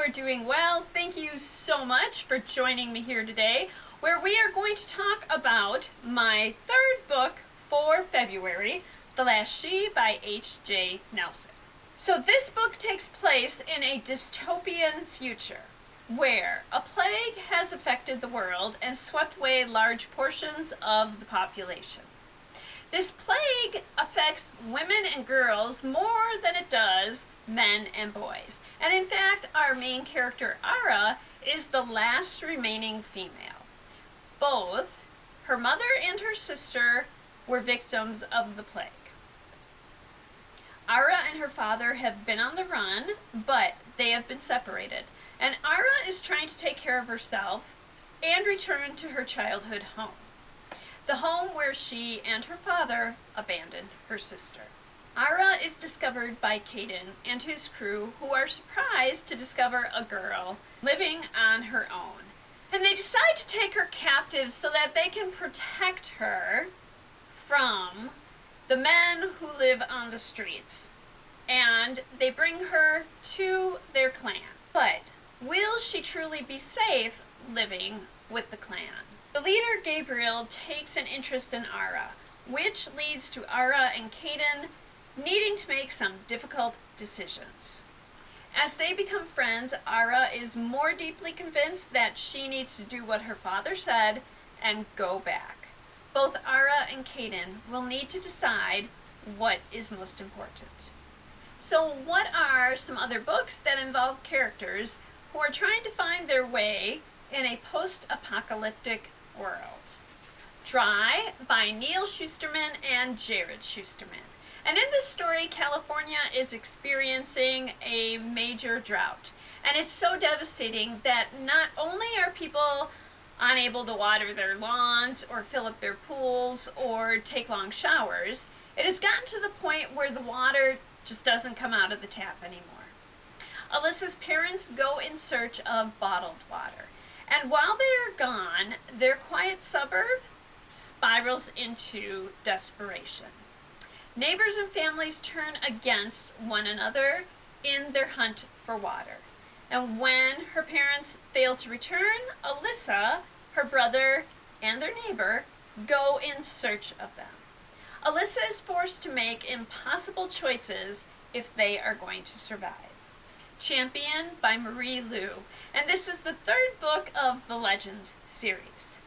are doing well. Thank you so much for joining me here today, where we are going to talk about my third book for February, The Last She by H.J. Nelson. So this book takes place in a dystopian future where a plague has affected the world and swept away large portions of the population. This plague affects women and girls more than it does men and boys. And in fact, our main character, Ara, is the last remaining female. Both her mother and her sister were victims of the plague. Ara and her father have been on the run, but they have been separated. And Ara is trying to take care of herself and return to her childhood home. The home where she and her father abandoned her sister. Ara is discovered by Caden and his crew, who are surprised to discover a girl living on her own. And they decide to take her captive so that they can protect her from the men who live on the streets. And they bring her to their clan. But will she truly be safe living with the clan? The leader, Gabriel, takes an interest in Ara, which leads to Ara and Caden needing to make some difficult decisions. As they become friends, Ara is more deeply convinced that she needs to do what her father said and go back. Both Ara and Caden will need to decide what is most important. So what are some other books that involve characters who are trying to find their way in a post-apocalyptic world? Dry by Neal Shusterman and Jarrod Shusterman. And in this story, California is experiencing a major drought. And it's so devastating that not only are people unable to water their lawns or fill up their pools or take long showers, it has gotten to the point where the water just doesn't come out of the tap anymore. Alyssa's parents go in search of bottled water. And while they're gone, their quiet suburb spirals into desperation. Neighbors and families turn against one another in their hunt for water. And when her parents fail to return, Alyssa, her brother, and their neighbor go in search of them. Alyssa is forced to make impossible choices if they are going to survive. Champion by Marie Lu, and this is the third book of the Legends series.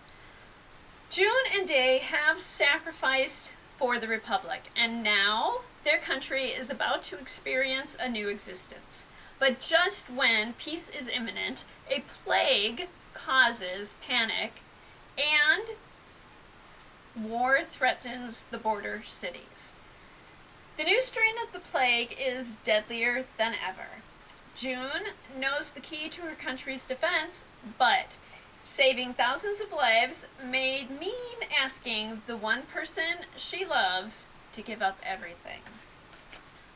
June and Day have sacrificed for the Republic, and now their country is about to experience a new existence. But just when peace is imminent, a plague causes panic, and war threatens the border cities. The new strain of the plague is deadlier than ever. June knows the key to her country's defense, but saving thousands of lives may mean asking the one person she loves to give up everything.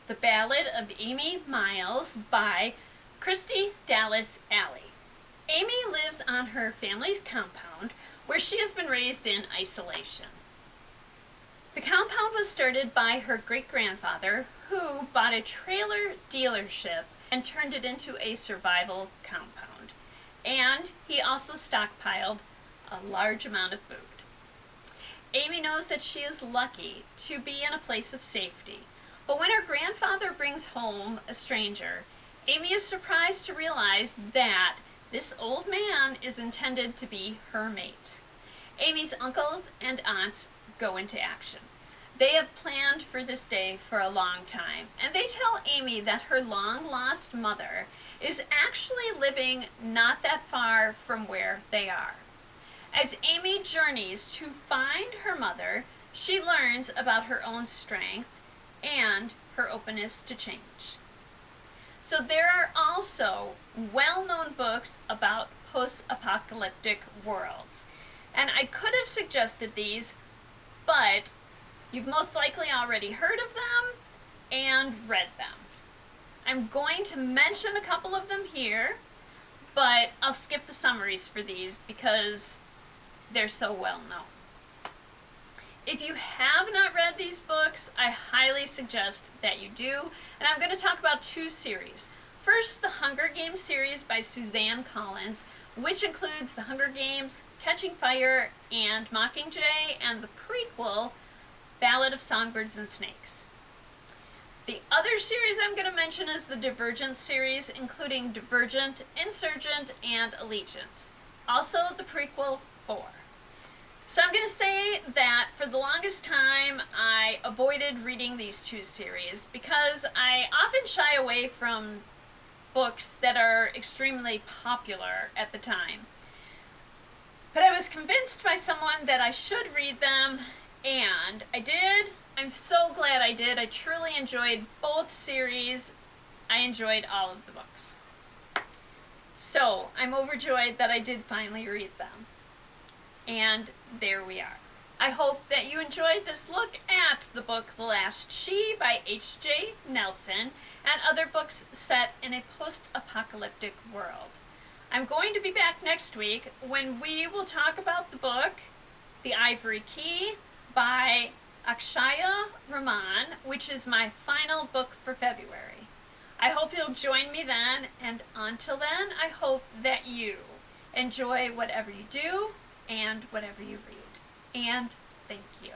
The Ballad of Amy Miles by Kristy Dallas Alley. Amy lives on her family's compound where she has been raised in isolation. The compound was started by her great-grandfather, who bought a trailer dealership and turned it into a survival compound. And he also stockpiled a large amount of food. Amy knows that she is lucky to be in a place of safety. But when her grandfather brings home a stranger, Amy is surprised to realize that this old man is intended to be her mate. Amy's uncles and aunts go into action. They have planned for this day for a long time, and they tell Amy that her long-lost mother is actually living not that far from where they are. As Amy journeys to find her mother, she learns about her own strength and her openness to change. So there are also well-known books about post-apocalyptic worlds. And I could have suggested these, but you've most likely already heard of them and read them. I'm going to mention a couple of them here, but I'll skip the summaries for these because they're so well known. If you have not read these books, I highly suggest that you do, and I'm going to talk about two series. First, the Hunger Games series by Suzanne Collins, which includes The Hunger Games, Catching Fire, and Mockingjay, and the prequel, Ballad of Songbirds and Snakes. The other series I'm going to mention is the Divergent series, including Divergent, Insurgent, and Allegiant. Also, the prequel, 4. So I'm going to say that for the longest time I avoided reading these two series because I often shy away from books that are extremely popular at the time. But I was convinced by someone that I should read them, and I did. I'm so glad I did. I truly enjoyed both series. I enjoyed all of the books. So I'm overjoyed that I did finally read them. And there we are. I hope that you enjoyed this look at the book The Last She by H.J. Nelson and other books set in a post-apocalyptic world. I'm going to be back next week when we will talk about the book The Ivory Key by Akshaya Raman, which is my final book for February. I hope you'll join me then, and until then, I hope that you enjoy whatever you do and whatever you read. And thank you.